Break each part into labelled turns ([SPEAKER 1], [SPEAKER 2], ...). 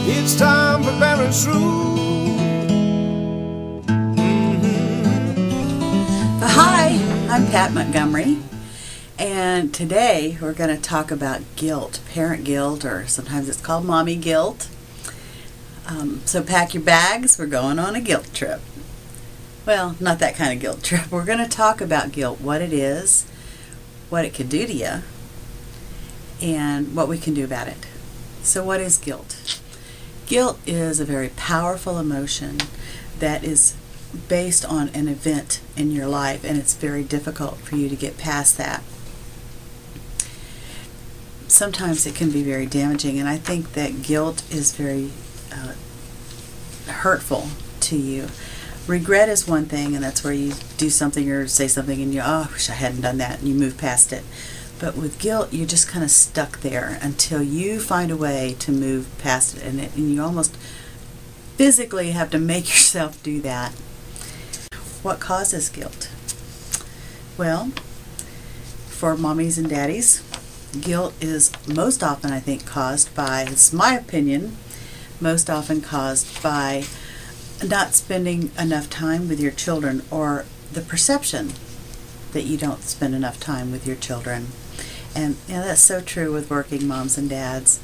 [SPEAKER 1] It's time for banish rule.
[SPEAKER 2] Hi, I'm Pat Montgomery, and today we're going to talk about guilt, parent guilt, or sometimes it's called mommy guilt. So pack your bags, we're going on a guilt trip. Well, not that kind of guilt trip. We're going to talk about guilt, what it is, what it can do to you, and what we can do about it. So what is guilt? Guilt is a very powerful emotion that is based on an event in your life, and it's very difficult for you to get past that. Sometimes it can be very damaging, and I think that guilt is very hurtful to you. Regret is one thing, and that's where you do something or say something and you, oh, I wish I hadn't done that, and you move past it. But with guilt, you're just kind of stuck there until you find a way to move past it, and you almost physically have to make yourself do that. What causes guilt? Well, for mommies and daddies, guilt is most often, I think, caused by, it's my opinion, most often caused by not spending enough time with your children, or the perception that you don't spend enough time with your children. And that's so true with working moms and dads.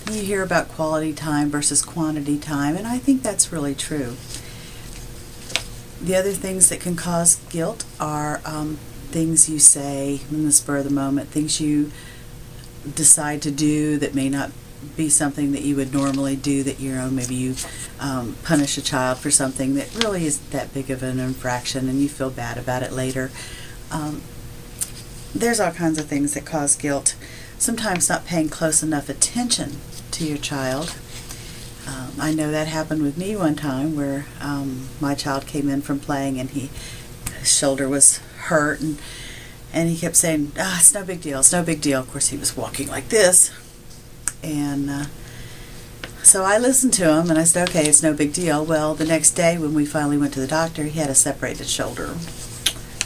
[SPEAKER 2] You hear about quality time versus quantity time, and I think that's really true. The other things that can cause guilt are things you say in the spur of the moment, things you decide to do that may not be something that you would normally do, that maybe you punish a child for something that really isn't that big of an infraction and you feel bad about it later. There's all kinds of things that cause guilt. Sometimes not paying close enough attention to your child. I know that happened with me one time where my child came in from playing and his shoulder was hurt, and he kept saying, it's no big deal, it's no big deal. Of course, he was walking like this. And so I listened to him, and I said, okay, it's no big deal. Well, the next day when we finally went to the doctor, he had a separated shoulder.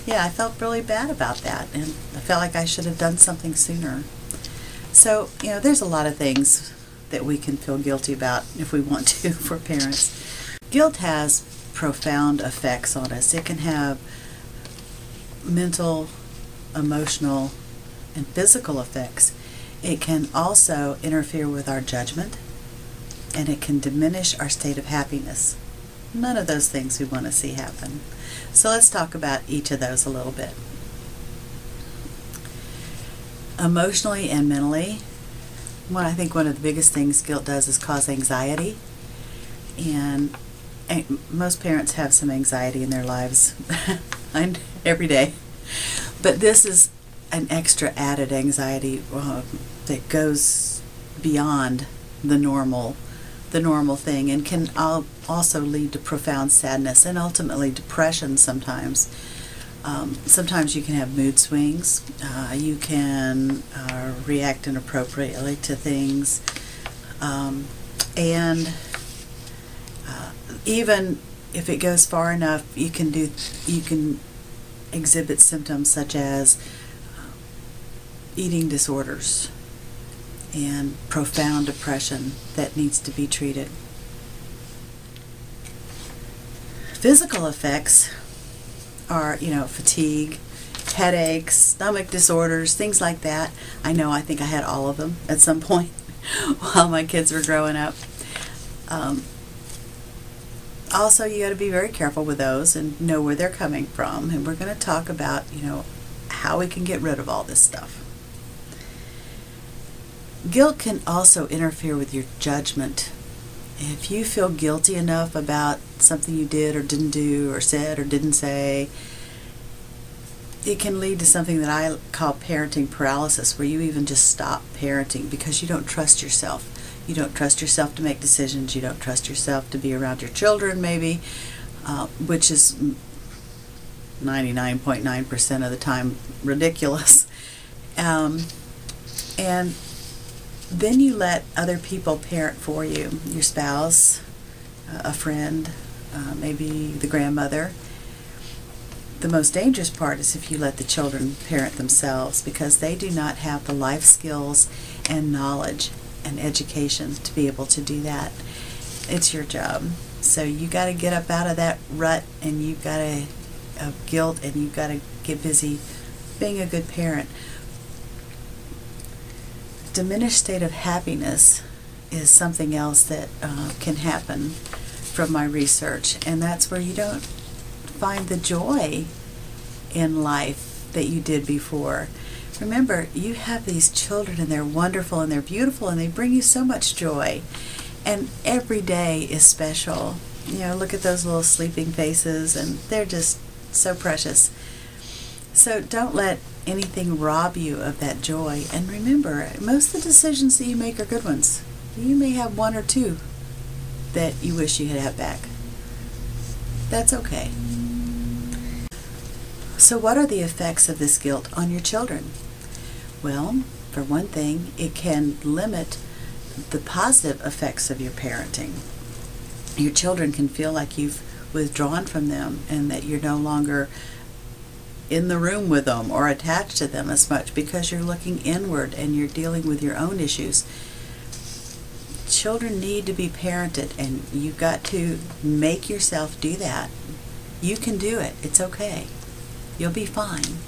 [SPEAKER 2] Yeah, I felt really bad about that, and I felt like I should have done something sooner. So, there's a lot of things that we can feel guilty about if we want to for parents. Guilt has profound effects on us. It can have mental, emotional, and physical effects. It can also interfere with our judgment, and it can diminish our state of happiness. None of those things we want to see happen. So let's talk about each of those a little bit. Emotionally and mentally, I think one of the biggest things guilt does is cause anxiety, and most parents have some anxiety in their lives every day. But this is an extra added anxiety that goes beyond the normal thing, and can also lead to profound sadness and ultimately depression sometimes. Sometimes you can have mood swings. You can react inappropriately to things, and even if it goes far enough, you can exhibit symptoms such as eating disorders and profound depression that needs to be treated. Physical effects are, fatigue, headaches, stomach disorders, things like that. I think I had all of them at some point while my kids were growing up. Also, you got to be very careful with those and know where they're coming from. And we're going to talk about, how we can get rid of all this stuff. Guilt can also interfere with your judgment. If you feel guilty enough about something you did or didn't do, or said or didn't say, it can lead to something that I call parenting paralysis, where you even just stop parenting because you don't trust yourself. You don't trust yourself to make decisions. You don't trust yourself to be around your children, maybe, which is 99.9% of the time ridiculous. And then you let other people parent for you, your spouse, a friend, maybe the grandmother. The most dangerous part is if you let the children parent themselves, because they do not have the life skills and knowledge and education to be able to do that. It's your job. So you got to get up out of that rut, and you've got to of guilt, and you've got to get busy being a good parent. Diminished state of happiness is something else that can happen from my research, and that's where you don't find the joy in life that you did before. Remember, you have these children, and they're wonderful, and they're beautiful, and they bring you so much joy, and every day is special. You know, look at those little sleeping faces, and they're just so precious. So don't let anything rob you of that joy. And remember, most of the decisions that you make are good ones. You may have one or two that you wish you had had back. That's okay. So what are the effects of this guilt on your children? Well, for one thing, it can limit the positive effects of your parenting. Your children can feel like you've withdrawn from them, and that you're no longer in the room with them or attached to them as much, because you're looking inward and you're dealing with your own issues. Children need to be parented, and you've got to make yourself do that. You can do it. It's okay. You'll be fine.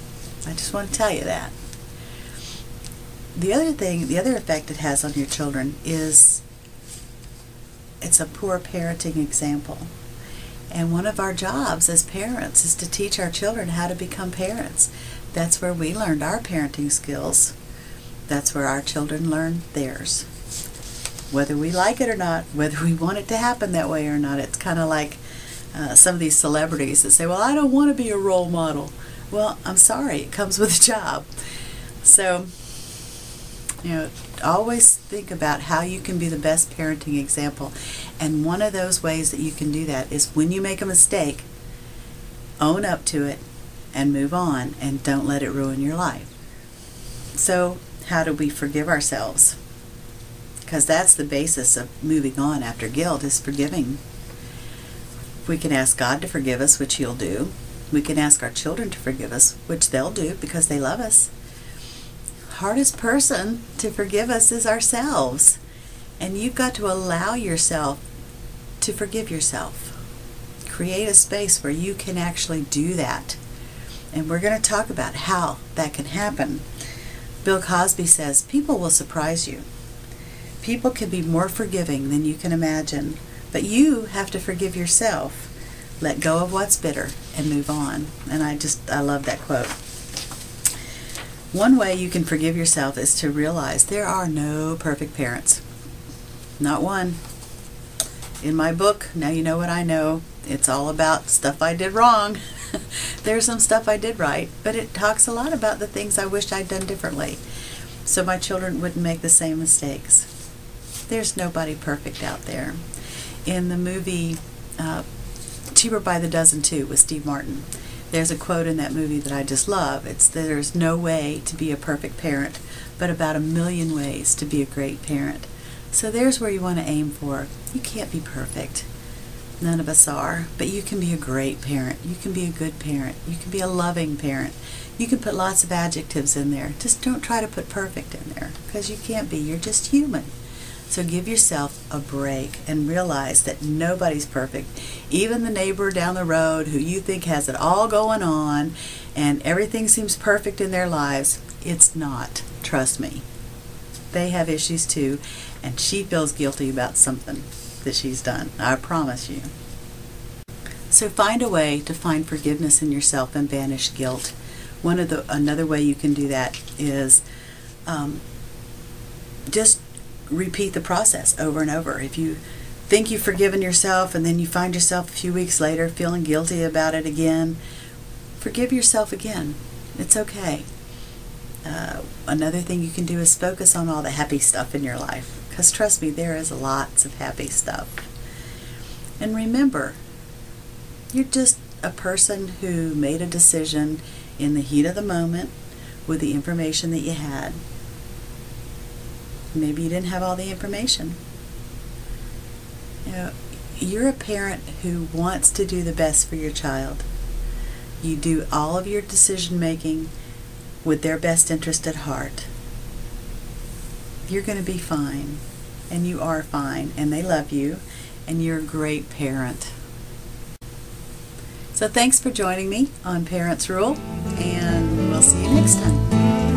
[SPEAKER 2] I just want to tell you that. The other effect it has on your children is it's a poor parenting example. And one of our jobs as parents is to teach our children how to become parents. That's where we learned our parenting skills. That's where our children learn theirs. Whether we like it or not, whether we want it to happen that way or not, it's kind of like some of these celebrities that say, well, I don't want to be a role model. Well, I'm sorry, it comes with a job. So, you know, always think about how you can be the best parenting example. And one of those ways that you can do that is when you make a mistake, own up to it and move on, and don't let it ruin your life. So, how do we forgive ourselves? Because that's the basis of moving on after guilt, is forgiving. We can ask God to forgive us, which He'll do. We can ask our children to forgive us, which they'll do because they love us. Hardest person to forgive us is ourselves. And you've got to allow yourself to forgive yourself. Create a space where you can actually do that. And we're going to talk about how that can happen. Bill Cosby says, people will surprise you. People can be more forgiving than you can imagine, but you have to forgive yourself. Let go of what's bitter and move on. And I love that quote. One way you can forgive yourself is to realize there are no perfect parents. Not one. In my book, Now You Know What I Know, it's all about stuff I did wrong. There's some stuff I did right, but it talks a lot about the things I wish I'd done differently, so my children wouldn't make the same mistakes. There's nobody perfect out there. In the movie Cheaper by the Dozen 2 with Steve Martin, there's a quote in that movie that I just love. It's there's no way to be a perfect parent, but about 1,000,000 ways to be a great parent. So there's where you want to aim for. You can't be perfect. None of us are, but you can be a great parent. You can be a good parent. You can be a loving parent. You can put lots of adjectives in there. Just don't try to put perfect in there, because you can't be. You're just human. So give yourself a break and realize that nobody's perfect. Even the neighbor down the road who you think has it all going on and everything seems perfect in their lives, it's not. Trust me. They have issues too, and she feels guilty about something that she's done. I promise you. So find a way to find forgiveness in yourself and banish guilt. Another way you can do that is just repeat the process over and over. If you think you've forgiven yourself and then you find yourself a few weeks later feeling guilty about it again, forgive yourself again. It's okay. Another thing you can do is focus on all the happy stuff in your life, because trust me, there is lots of happy stuff. And remember, you're just a person who made a decision in the heat of the moment with the information that you had. Maybe you didn't have all the information. You know, you're a parent who wants to do the best for your child. You do all of your decision making with their best interest at heart. you're going to be fine, and you are fine, and they love you, and you're a great parent. So thanks for joining me on Parents Rule, and we'll see you next time.